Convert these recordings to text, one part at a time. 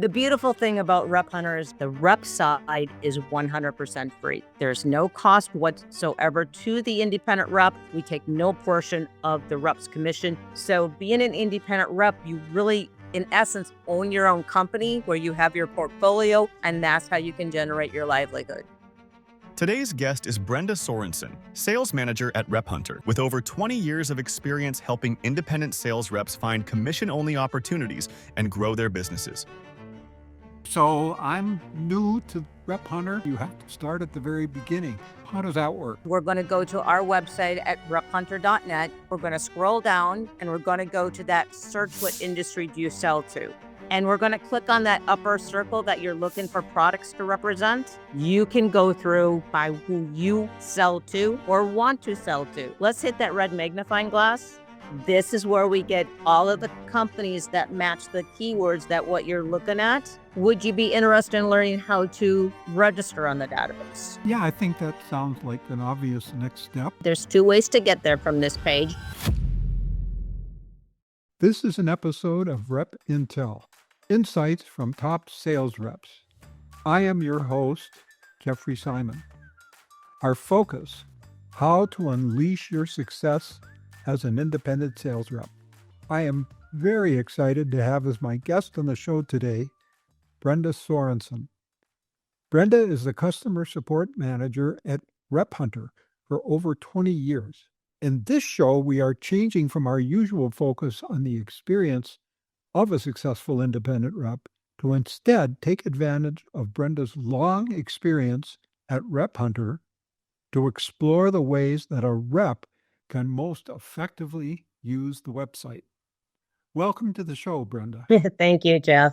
The beautiful thing about RepHunter is the rep side is 100% free. There's no cost whatsoever to the independent rep. We take no portion of the rep's commission. So being an independent rep, you really, in essence, own your own company where you have your portfolio, and that's how you can generate your livelihood. Today's guest is Brenda Sorensen, sales manager at RepHunter, with over 20 years of experience helping independent sales reps find commission-only opportunities and grow their businesses. So I'm new to RepHunter. You have to start at the very beginning. How does that work? We're going to go to our website at RepHunter.net. We're going to scroll down and we're going to go to that search what industry do you sell to. And we're going to click on that upper circle that you're looking for products to represent. You can go through by who you sell to or want to sell to. Let's hit that red magnifying glass. This is where we get all of the companies that match the keywords that what you're looking at. Would you be interested in learning how to register on the database? Yeah, I think that sounds like an obvious next step. There's two ways to get there from this page. This is an episode of RepIntel, Insights from Top Sales Reps. I am your host, Jeffrey Simon. Our focus, how to unleash your success as an independent sales rep. I am very excited to have as my guest on the show today, Brenda Sorensen. Brenda is the customer support manager at RepHunter for over 20 years. In this show, we are changing from our usual focus on the experience of a successful independent rep to instead take advantage of Brenda's long experience at RepHunter to explore the ways that a rep can most effectively use the website. Welcome to the show, Brenda. Thank you, Jeff.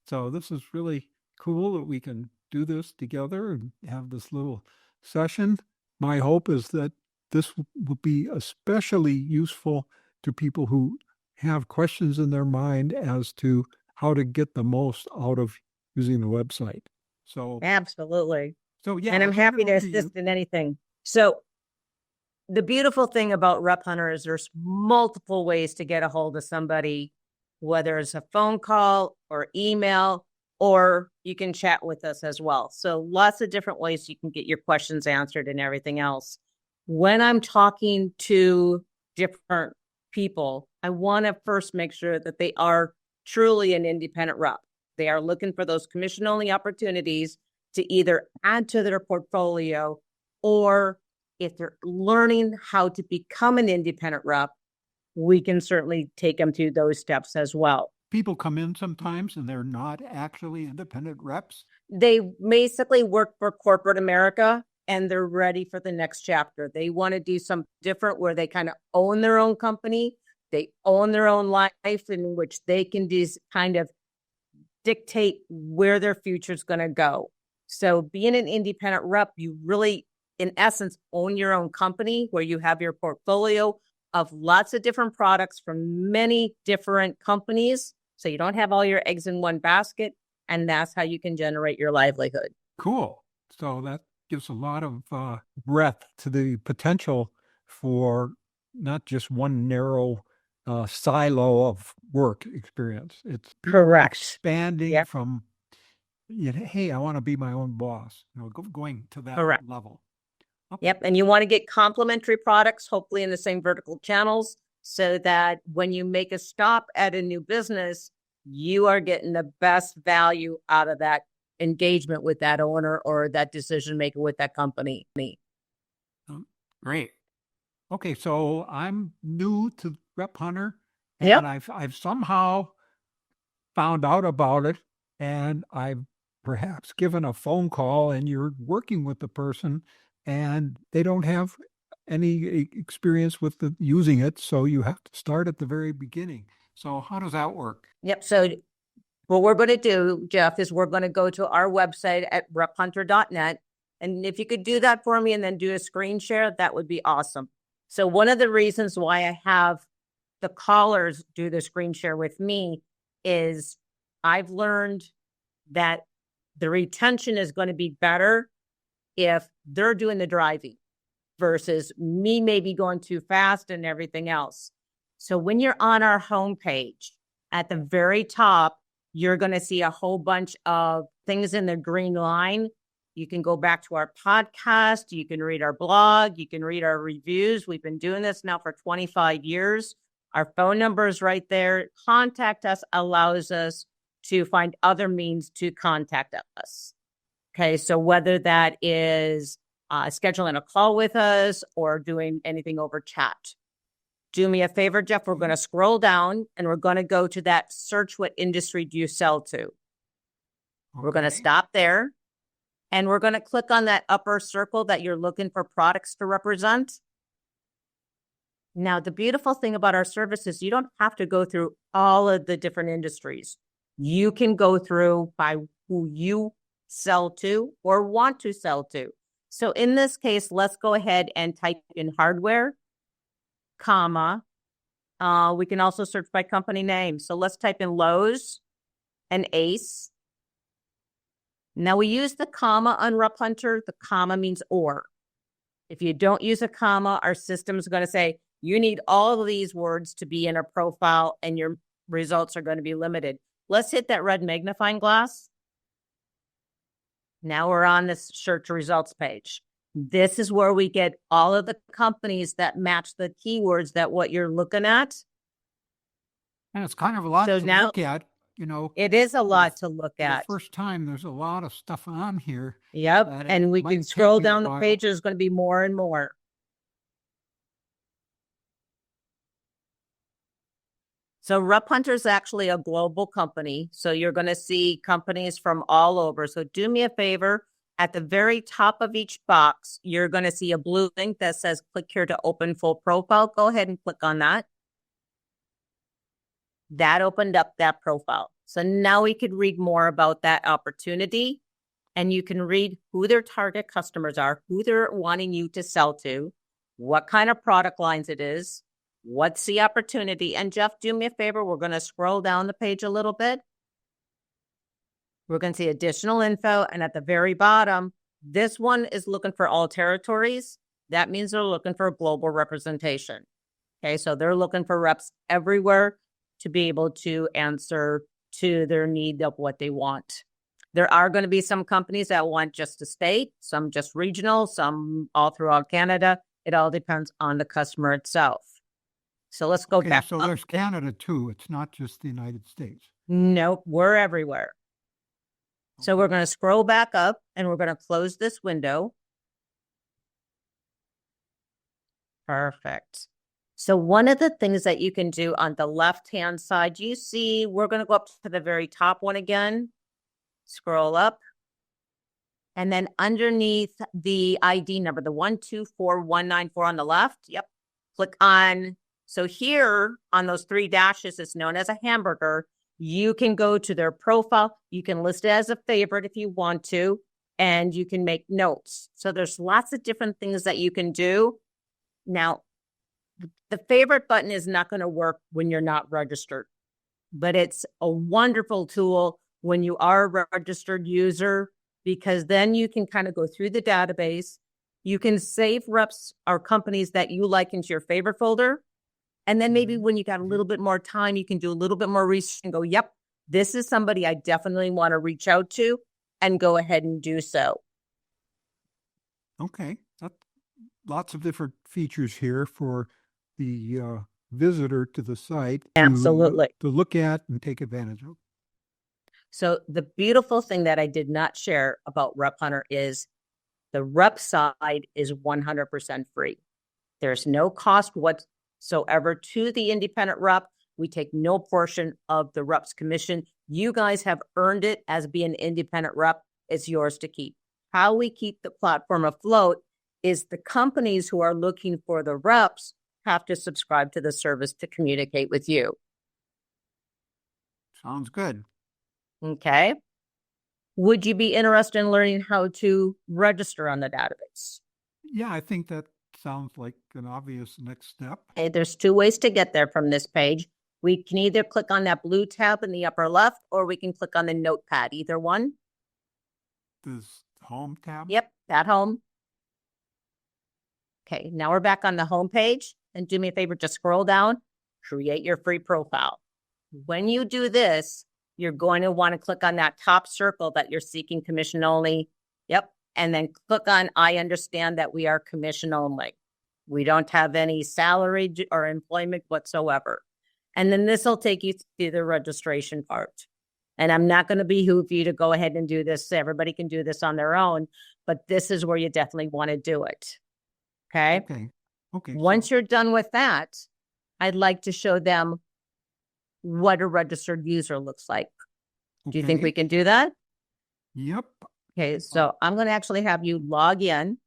So this is really cool that we can do this together and have this little session. My hope is that this will be especially useful to people who have questions in their mind as to how to get the most out of using the website. So Absolutely. So yeah, And I'm happy to assist in anything. So the beautiful thing about RepHunter is there's multiple ways to get a hold of somebody, whether it's a phone call or email, or you can chat with us as well. So lots of different ways you can get your questions answered and everything else. When I'm talking to different people, I want to first make sure that they are truly an independent rep. They are looking for those commission-only opportunities to either add to their portfolio, or if they're learning how to become an independent rep, we can certainly take them through those steps as well. People come in sometimes and they're not actually independent reps. They basically work for corporate America and they're ready for the next chapter. They want to do something different where they kind of own their own company. They own their own life in which they can just kind of dictate where their future is going to go. So being an independent rep, you really, in essence, own your own company where you have your portfolio of lots of different products from many different companies. So you don't have all your eggs in one basket, and that's how you can generate your livelihood. Cool. So that gives a lot of breadth to the potential for not just one narrow silo of work experience. It's correct. Expanding from, hey, I want to be my own boss, going to that correct. level. Okay. Yep. And you want to get complementary products, hopefully in the same vertical channels, so that when you make a stop at a new business, you are getting the best value out of that engagement with that owner or that decision maker with that company. Great. Okay. So I'm new to RepHunter and I've somehow found out about it, and I've perhaps given a phone call and you're working with the person and they don't have any experience with using it. So you have to start at the very beginning. So how does that work? Yep. So what we're going to do, Jeff, is we're going to go to our website at RepHunter.net. And if you could do that for me and then do a screen share, that would be awesome. So one of the reasons why I have the callers do the screen share with me is I've learned that the retention is going to be better if they're doing the driving versus me maybe going too fast and everything else. So when you're on our homepage, at the very top, you're going to see a whole bunch of things in the green line. You can go back to our podcast. You can read our blog. You can read our reviews. We've been doing this now for 25 years. Our phone number is right there. Contact us allows us to find other means to contact us. Okay, so whether that is scheduling a call with us or doing anything over chat. Do me a favor, Jeff. We're going to scroll down and we're going to go to that search what industry do you sell to. Okay. We're going to stop there and we're going to click on that upper circle that you're looking for products to represent. Now, the beautiful thing about our service is you don't have to go through all of the different industries. You can go through by who you sell to or want to sell to. So in this case, let's go ahead and type in hardware, comma. We can also search by company name. So let's type in Lowe's and Ace. Now we use the comma on RepHunter. The comma means or. If you don't use a comma, our system is going to say, you need all of these words to be in a profile and your results are going to be limited. Let's hit that red magnifying glass. Now we're on this search results page. This is where we get all of the companies that match the keywords that what you're looking at. And it's kind of a lot to look at, you know. It is a lot to look at. The first time, there's a lot of stuff on here. Yep, and we can scroll down the page. There's going to be more and more. So RepHunter is actually a global company. So you're going to see companies from all over. So do me a favor. At the very top of each box, you're going to see a blue link that says click here to open full profile. Go ahead and click on that. That opened up that profile. So now we could read more about that opportunity. And you can read who their target customers are, who they're wanting you to sell to, what kind of product lines it is, what's the opportunity. And Jeff, do me a favor. We're going to scroll down the page a little bit. We're going to see additional info. And at the very bottom, this one is looking for all territories. That means they're looking for global representation. Okay, so they're looking for reps everywhere to be able to answer to their need of what they want. There are going to be some companies that want just a state, some just regional, some all throughout Canada. It all depends on the customer itself. So let's go back. So there's Canada too. It's not just the United States. Nope, we're everywhere. So we're going to scroll back up and we're going to close this window. Perfect. So one of the things that you can do on the left-hand side, you see, we're going to go up to the very top one again. Scroll up. And then underneath the ID number, the 124194 on the left. Yep. Click on. So here on those three dashes, it's known as a hamburger. You can go to their profile. You can list it as a favorite if you want to, and you can make notes. So there's lots of different things that you can do. Now, the favorite button is not going to work when you're not registered, but it's a wonderful tool when you are a registered user, because then you can kind of go through the database. You can save reps or companies that you like into your favorite folder. And then maybe when you got a little bit more time, you can do a little bit more research and go, yep, this is somebody I definitely want to reach out to, and go ahead and do so. Okay. Lots of different features here for the visitor to the site. Absolutely. To look at and take advantage of. So the beautiful thing that I did not share about RepHunter is the rep side is 100% free. There's no cost whatsoever to the independent rep. We take no portion of the rep's commission. You guys have earned it as being an independent rep. It's yours to keep. How we keep the platform afloat is the companies who are looking for the reps have to subscribe to the service to communicate with you. Sounds good. Okay. Would you be interested in learning how to register on the database? Yeah, I think that sounds like an obvious next step. Okay, there's two ways to get there from this page. We can either click on that blue tab in the upper left, or we can click on the notepad, either one. This home tab? Yep, that home. Okay, now we're back on the home page. And do me a favor, just scroll down, create your free profile. When you do this, you're going to want to click on that top circle that you're seeking commission only. Yep. And then click on, I understand that we are commission only. We don't have any salary or employment whatsoever. And then this will take you through the registration part. And I'm not going to behoove you to go ahead and do this. Everybody can do this on their own, but this is where you definitely want to do it. Okay. Okay. Once you're done with that, I'd like to show them what a registered user looks like. Do you think we can do that? Yep. Okay. So I'm going to actually have you log in.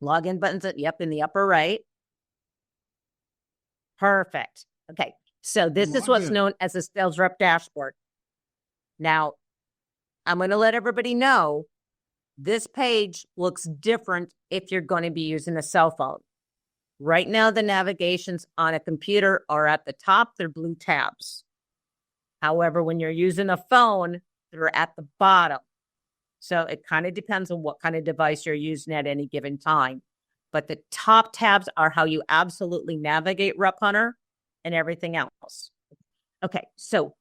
Login buttons, in the upper right. Perfect. Okay. So this is what's known as a sales rep dashboard. Now, I'm going to let everybody know this page looks different if you're going to be using a cell phone. Right now, the navigations on a computer are at the top. They're blue tabs. However, when you're using a phone, they're at the bottom. So it kind of depends on what kind of device you're using at any given time. But the top tabs are how you absolutely navigate RepHunter and everything else. Okay, so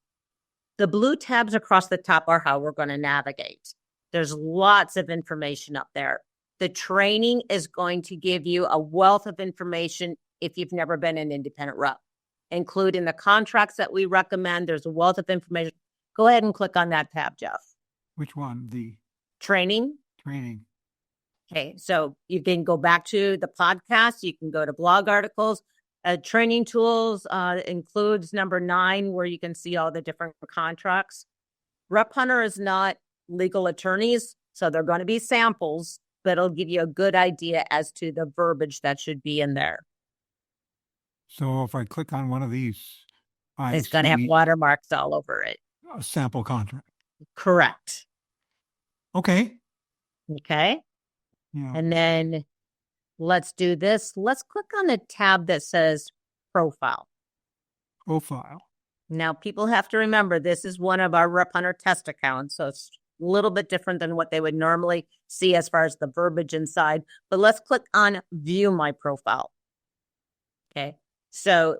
the blue tabs across the top are how we're going to navigate. There's lots of information up there. The training is going to give you a wealth of information if you've never been an independent rep, including the contracts that we recommend. There's a wealth of information. Go ahead and click on that tab, Jeff. Which one? The training. Training. Okay, so you can go back to the podcast. You can go to blog articles. Training tools includes number 9, where you can see all the different contracts. RepHunter is not legal attorneys, so they're going to be samples, but it'll give you a good idea as to the verbiage that should be in there. So if I click on one of these, It's going to have watermarks all over it. A sample contract. Correct. Okay. Okay. Yeah. And then let's do this. Let's click on the tab that says profile. Profile. Now, people have to remember this is one of our RepHunter test accounts, so it's a little bit different than what they would normally see as far as the verbiage inside. But let's click on View My Profile. Okay, so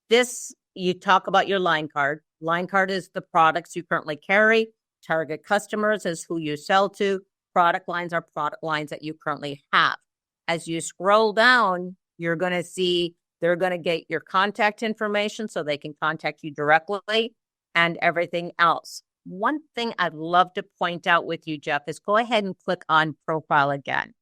this, you talk about your line card. Line card is the products you currently carry. Target customers is who you sell to. Product lines are product lines that you currently have. As you scroll down, you're going to see they're going to get your contact information so they can contact you directly and everything else. One thing I'd love to point out with you, Jeff, is go ahead and click on profile again.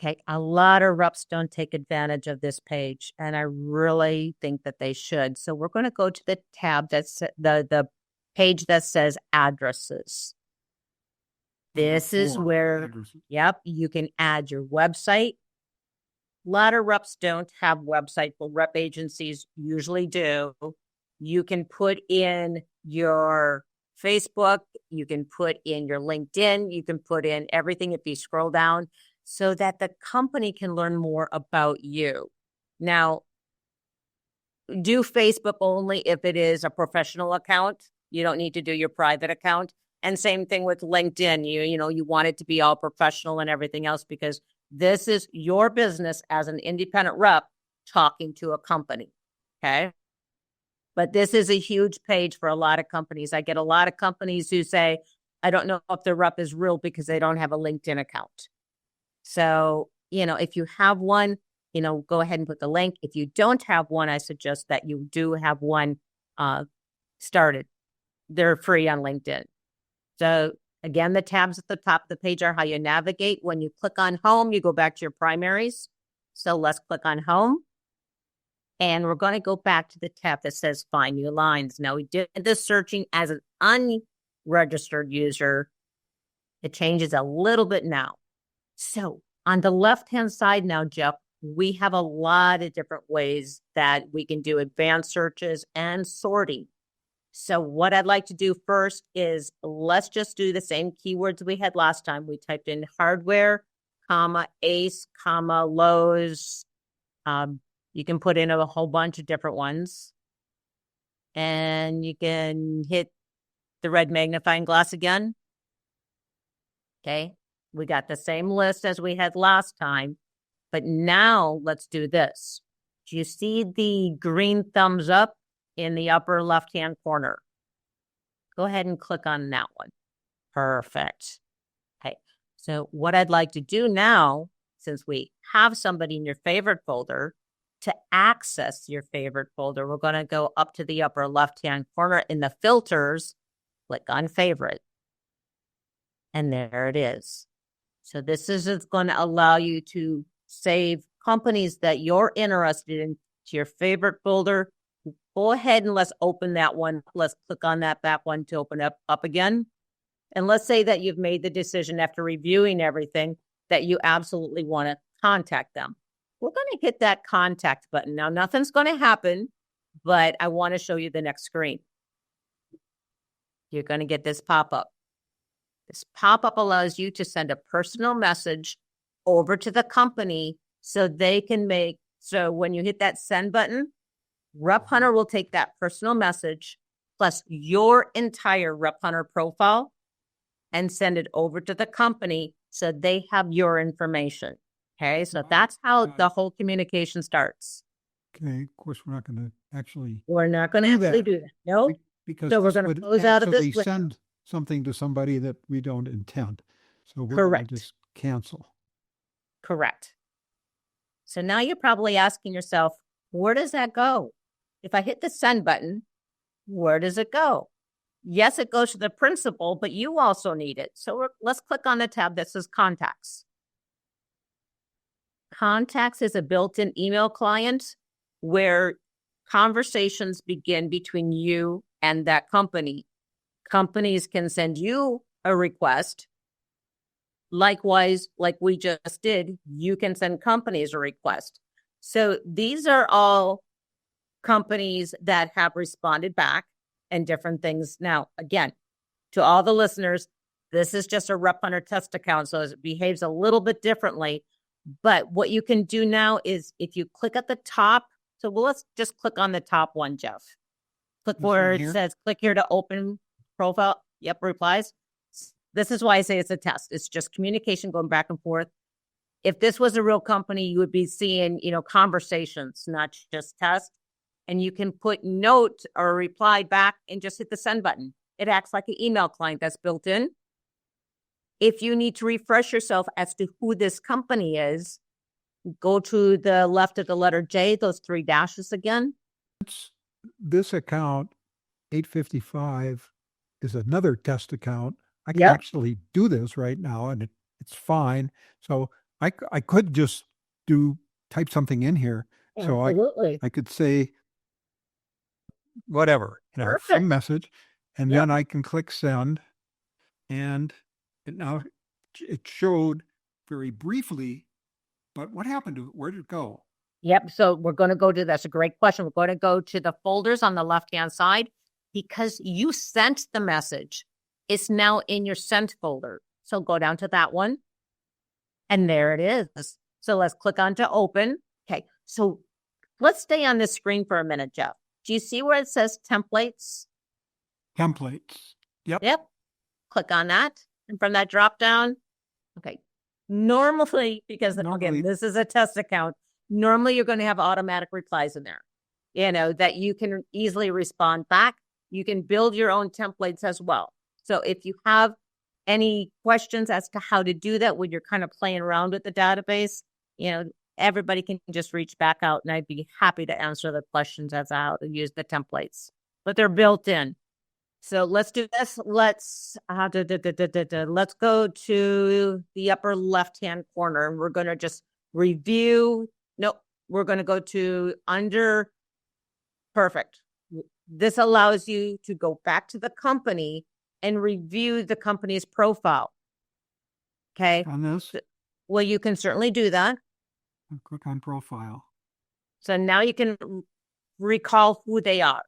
Okay, a lot of reps don't take advantage of this page, and I really think that they should. So we're going to go to the tab that's the page that says addresses. This is where, you can add your website. A lot of reps don't have websites, but rep agencies usually do. You can put in your Facebook. You can put in your LinkedIn. You can put in everything if you scroll down so that the company can learn more about you. Now, do Facebook only if it is a professional account. You don't need to do your private account. And same thing with LinkedIn. You want it to be all professional and everything else because this is your business as an independent rep talking to a company. Okay. But this is a huge page for a lot of companies. I get a lot of companies who say, I don't know if their rep is real because they don't have a LinkedIn account. So, if you have one, go ahead and put the link. If you don't have one, I suggest that you do have one started. They're free on LinkedIn. So again, the tabs at the top of the page are how you navigate. When you click on home, you go back to your primaries. So let's click on home. And we're going to go back to the tab that says find new lines. Now we did this searching as an unregistered user. It changes a little bit now. So on the left-hand side now, Jeff, we have a lot of different ways that we can do advanced searches and sorting. So what I'd like to do first is let's just do the same keywords we had last time. We typed in hardware, Ace, Lowe's. You can put in a whole bunch of different ones. And you can hit the red magnifying glass again. Okay, we got the same list as we had last time. But now let's do this. Do you see the green thumbs up? in the upper left-hand corner. Go ahead and click on that one. Perfect. Okay. So what I'd like to do now, since we have somebody in your favorite folder, to access your favorite folder, we're going to go up to the upper left-hand corner in the filters, click on favorite. And there it is. So this is going to allow you to save companies that you're interested in to your favorite folder. Go ahead and let's open that one. Let's click on that back one to open up again. And let's say that you've made the decision after reviewing everything that you absolutely want to contact them. We're going to hit that contact button. Now, nothing's going to happen, but I want to show you the next screen. You're going to get this pop-up. This pop-up allows you to send a personal message over to the company so they can make, so when you hit that send button, RepHunter will take that personal message plus your entire RepHunter profile and send it over to the company so they have your information. Okay, so that's how the whole communication starts. Okay, of course, we're not going to actually. We're not going to actually do that. No, because so we're going to close out of this. Send something to somebody that we don't intend. So we're correct. Going to just cancel. Correct. So now you're probably asking yourself, where does that go? If I hit the send button, where does it go? Yes, it goes to the principal, but you also need it. So let's click on the tab that says contacts. Contacts is a built-in email client where conversations begin between you and that company. Companies can send you a request. Likewise, like we just did, you can send companies a request. So these are all companies that have responded back and different things. Now, again, to all the listeners, this is just a RepHunter test account, so it behaves a little bit differently. But what you can do now is if you click at the top, so let's just click on the top one, Jeff. Click where it says, click here to open profile. Yep, replies. This is why I say it's a test. It's just communication going back and forth. If this was a real company, you would be seeing, conversations, not just tests. And you can put note or reply back and just hit the send button. It acts like an email client that's built in. If you need to refresh yourself as to who this company is, go to the left of the letter J, those 3 dashes again. This account, 855, is another test account. I can actually do this right now, and it's fine. So I could just type something in here. Absolutely. So I could say whatever, some message, and then I can click send, and it showed very briefly, but what happened to it? Where did it go? Yep. So we're going to go to, that's a great question. We're going to go to the folders on the left-hand side because you sent the message. It's now in your sent folder. So go down to that one. And there it is. So let's click on to open. Okay. So let's stay on this screen for a minute, Jeff. Do you see where it says templates? Templates. Yep. Click on that. And from that drop down, okay. Normally, because again, this is a test account, normally you're going to have automatic replies in there, that you can easily respond back. You can build your own templates as well. So if you have any questions as to how to do that when you're kind of playing around with the database, everybody can just reach back out and I'd be happy to answer the questions as to how to use the templates, but they're built in. So let's do this. Let's go to the upper left-hand corner and we're going to just review. Nope. We're going to go to under. Perfect. This allows you to go back to the company and review the company's profile. Okay. On this? Well, you can certainly do that. I'll click on profile. So now you can recall who they are.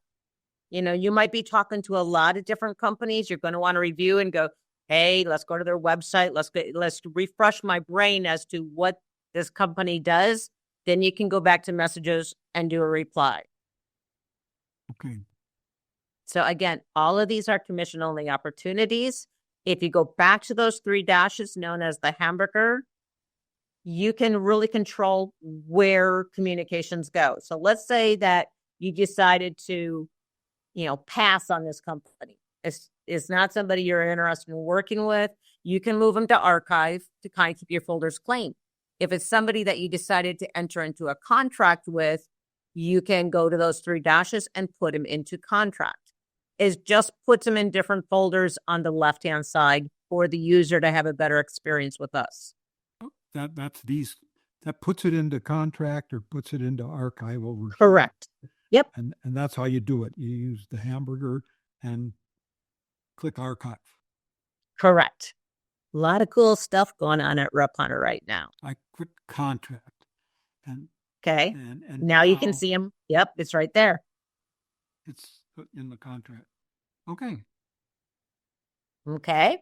You might be talking to a lot of different companies. You're going to want to review and go, hey, let's go to their website. Let's refresh my brain as to what this company does. Then you can go back to messages and do a reply. Okay. So again, all of these are commission-only opportunities. If you go back to those 3 dashes known as the hamburger, you can really control where communications go. So let's say that you decided to pass on this company. It's not somebody you're interested in working with. You can move them to archive to kind of keep your folders clean. If it's somebody that you decided to enter into a contract with, you can go to those 3 dashes and put them into contract. It just puts them in different folders on the left-hand side for the user to have a better experience with us. That puts it into contract or puts it into archive over. Correct. Yep. And that's how you do it. You use the hamburger and click archive. Correct. A lot of cool stuff going on at RepHunter right now. I click contract. And okay. And now you can see them. Yep. It's right there. It's put in the contract. Okay. Okay.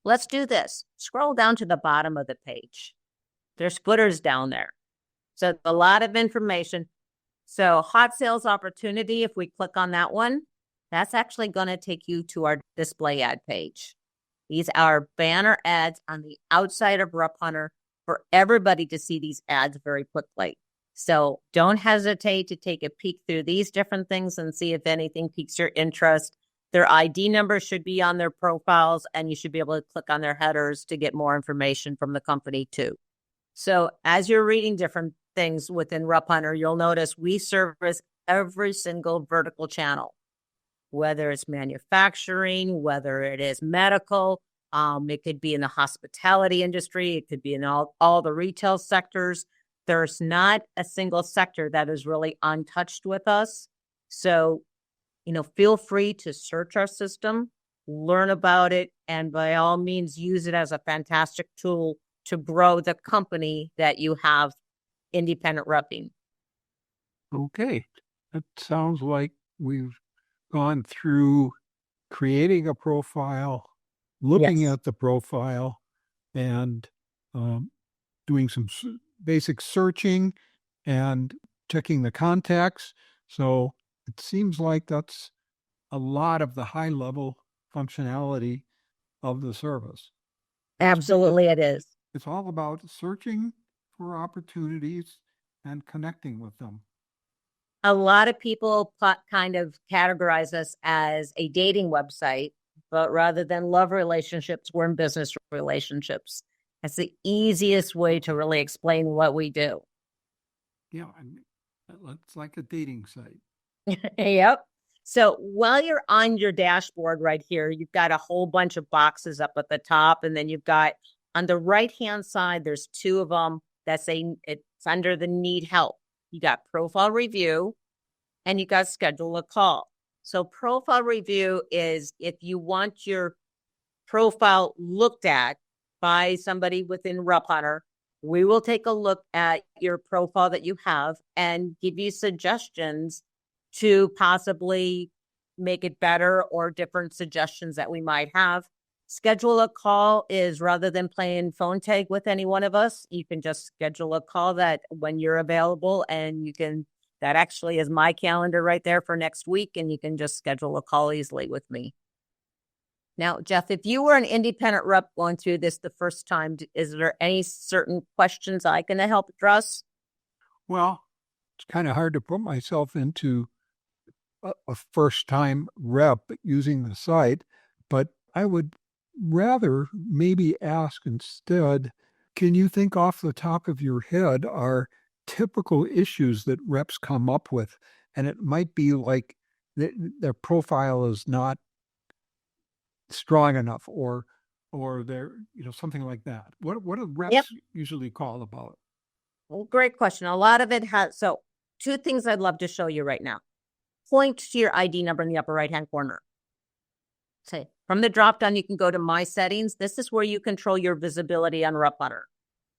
Let's do this. Scroll down to the bottom of the page. There's footers down there. So a lot of information. So hot sales opportunity, if we click on that one, that's actually going to take you to our display ad page. These are banner ads on the outside of RepHunter for everybody to see these ads very quickly. So don't hesitate to take a peek through these different things and see if anything piques your interest. Their ID number should be on their profiles, and you should be able to click on their headers to get more information from the company too. So as you're reading different things within RepHunter, you'll notice we service every single vertical channel, whether it's manufacturing, whether it is medical, it could be in the hospitality industry, it could be in all the retail sectors. There's not a single sector that is really untouched with us. So, feel free to search our system, learn about it, and by all means, use it as a fantastic tool to grow the company that you have independent repping. Okay. That sounds like we've gone through creating a profile, looking at the profile, and doing some basic searching and checking the contacts. So it seems like that's a lot of the high level functionality of the service. Absolutely, it is. It's all about searching for opportunities and connecting with them. A lot of people kind of categorize us as a dating website, but rather than love relationships, we're in business relationships. That's the easiest way to really explain what we do. Yeah, it's like a dating site. Yep. So while you're on your dashboard right here, you've got a whole bunch of boxes up at the top, and then you've got on the right-hand side, there's 2 of them that say it's under the need help. You got profile review and you got schedule a call. So profile review is if you want your profile looked at by somebody within RepHunter, we will take a look at your profile that you have and give you suggestions to possibly make it better or different suggestions that we might have. Schedule a call is rather than playing phone tag with any one of us, you can just schedule a call that when you're available, and that actually is my calendar right there for next week, and you can just schedule a call easily with me. Now, Jeff, if you were an independent rep going through this the first time, is there any certain questions I can help address? Well, it's kind of hard to put myself into a first-time rep using the site, but I would rather maybe ask instead, can you think off the top of your head are typical issues that reps come up with? And it might be like their profile is not strong enough or they're, something like that. What do reps usually call about? Well, great question. A lot of it has, so 2 things I'd love to show you right now. Point to your ID number in the upper right-hand corner. Say, from the drop-down, you can go to My Settings. This is where you control your visibility on RepHunter.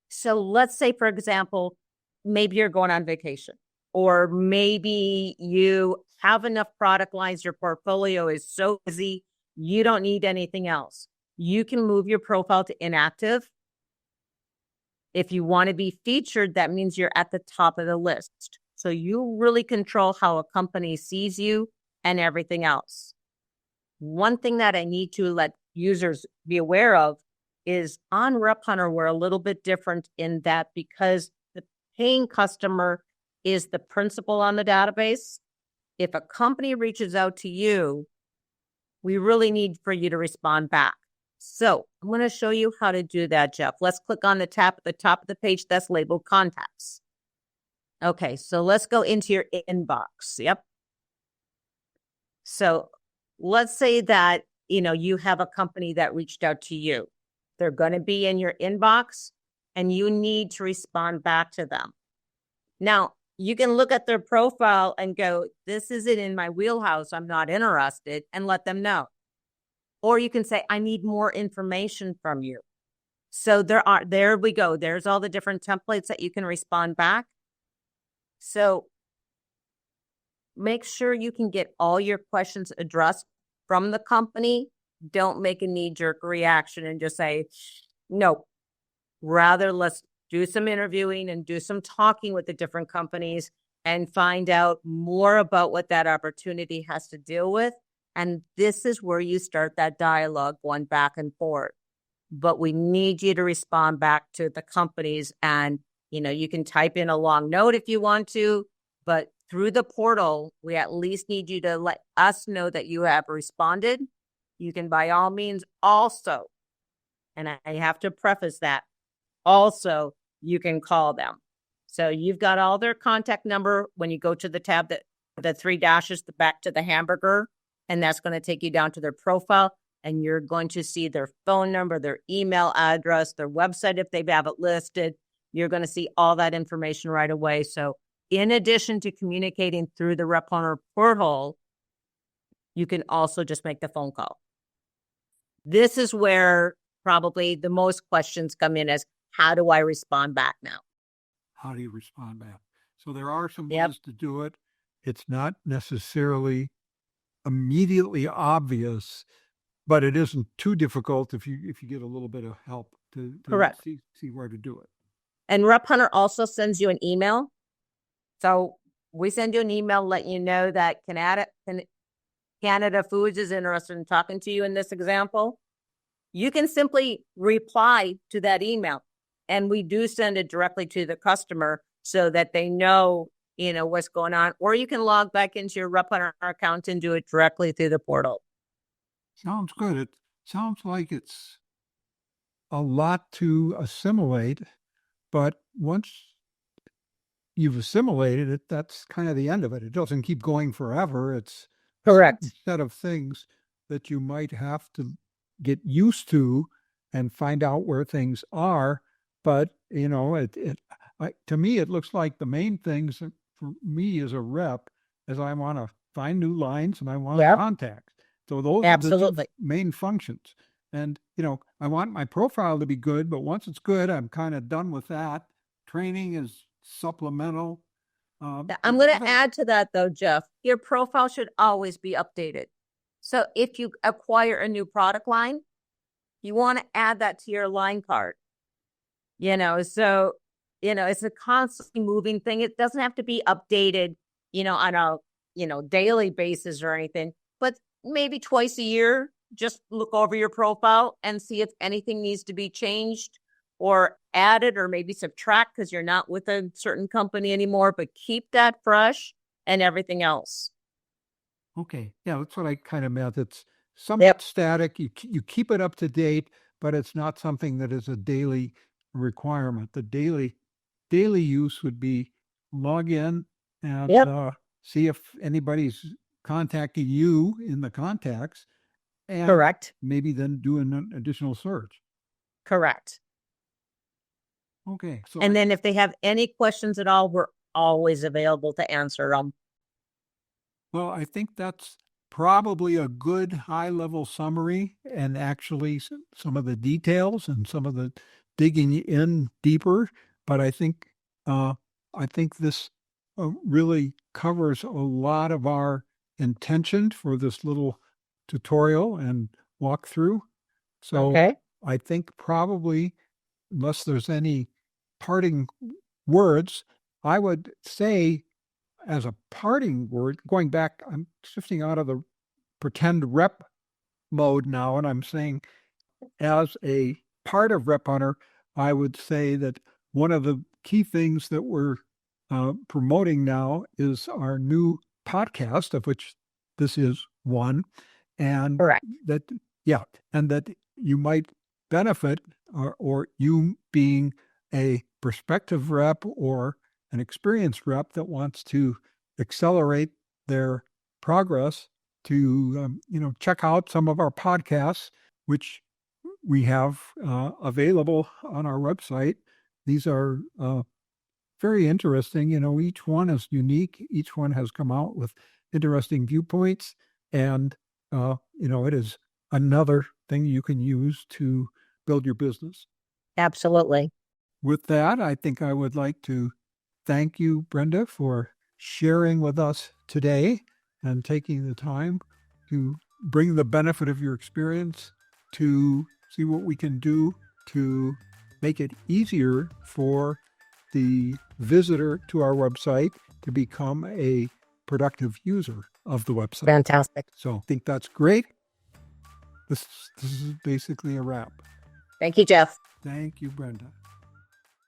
So let's say, for example, maybe you're going on vacation, or maybe you have enough product lines, your portfolio is so busy, you don't need anything else. You can move your profile to inactive. If you want to be featured, that means you're at the top of the list. So you really control how a company sees you and everything else. One thing that I need to let users be aware of is on RepHunter, we're a little bit different in that because the paying customer is the principal on the database, if a company reaches out to you, we really need for you to respond back. So I'm going to show you how to do that, Jeff. Let's click on the tab at the top of the page that's labeled contacts. Okay, so let's go into your inbox. Yep. So let's say that, you have a company that reached out to you. They're going to be in your inbox and you need to respond back to them. Now, you can look at their profile and go, this isn't in my wheelhouse. I'm not interested, and let them know. Or you can say, I need more information from you. So there we go. There's all the different templates that you can respond back. So make sure you can get all your questions addressed from the company. Don't make a knee-jerk reaction and just say, no. Rather, let's do some interviewing and do some talking with the different companies and find out more about what that opportunity has to deal with. And this is where you start that dialogue going back and forth. But we need you to respond back to the companies. And, you can type in a long note if you want to, but through the portal, we at least need you to let us know that you have responded. You can by all means also, and I have to preface that, also, you can call them. So you've got all their contact number when you go to the tab, that the 3 dashes back to the hamburger, and that's going to take you down to their profile, and you're going to see their phone number, their email address, their website if they have it listed. You're going to see all that information right away. So in addition to communicating through the RepHunter portal, you can also just make the phone call. This is where probably the most questions come in as, how do I respond back now? How do you respond back? So there are some ways to do it. It's not necessarily immediately obvious, but it isn't too difficult if you get a little bit of help to Correct. see where to do it. And RepHunter also sends you an email. So we send you an email letting you know that Canada Foods is interested in talking to you in this example. You can simply reply to that email, and we do send it directly to the customer so that they know, what's going on. Or you can log back into your RepHunter account and do it directly through the portal. Sounds good. It sounds like it's a lot to assimilate, but once you've assimilated it, that's kind of the end of it. It doesn't keep going forever. It's correct. A set of things that you might have to get used to and find out where things are. But, to me, it looks like the main things for me as a rep is I want to find new lines and I want to contact. So those are the two main functions. And, I want my profile to be good, but once it's good, I'm kind of done with that. Training is supplemental. I'm going to add to that, though, Jeff. Your profile should always be updated. So if you acquire a new product line, you want to add that to your line card. So, it's a constantly moving thing. It doesn't have to be updated, on a, daily basis or anything, but maybe twice a year, just look over your profile and see if anything needs to be changed or added or maybe subtract because you're not with a certain company anymore, but keep that fresh and everything else. Okay. Yeah, that's what I kind of meant. It's somewhat static. You keep it up to date, but it's not something that is a daily requirement. The daily use would be log in and see if anybody's contacting you in the contacts. And correct. Maybe then do an additional search. Correct. Okay. So and then if they have any questions at all, we're always available to answer them. Well, I think that's probably a good high-level summary, and actually some of the details and some of the digging in deeper. But I think this really covers a lot of our intention for this little tutorial and walkthrough. So I think probably, unless there's any parting words, I would say, as a parting word, going back, I'm shifting out of the pretend rep mode now, and I'm saying, as a part of RepHunter, I would say that one of the key things that we're promoting now is our new podcast, of which this is one, and Correct. that you might benefit, or you being a prospective rep or an experienced rep that wants to accelerate their progress, to check out some of our podcasts, which we have available on our website. These are very interesting. Each one is unique. Each one has come out with interesting viewpoints, and it is another thing you can use to build your business. Absolutely. With that, I think I would like to thank you, Brenda, for sharing with us today and taking the time to bring the benefit of your experience to see what we can do to make it easier for the visitor to our website to become a productive user of the website. Fantastic. So I think that's great. This is basically a wrap. Thank you, Jeff. Thank you, Brenda.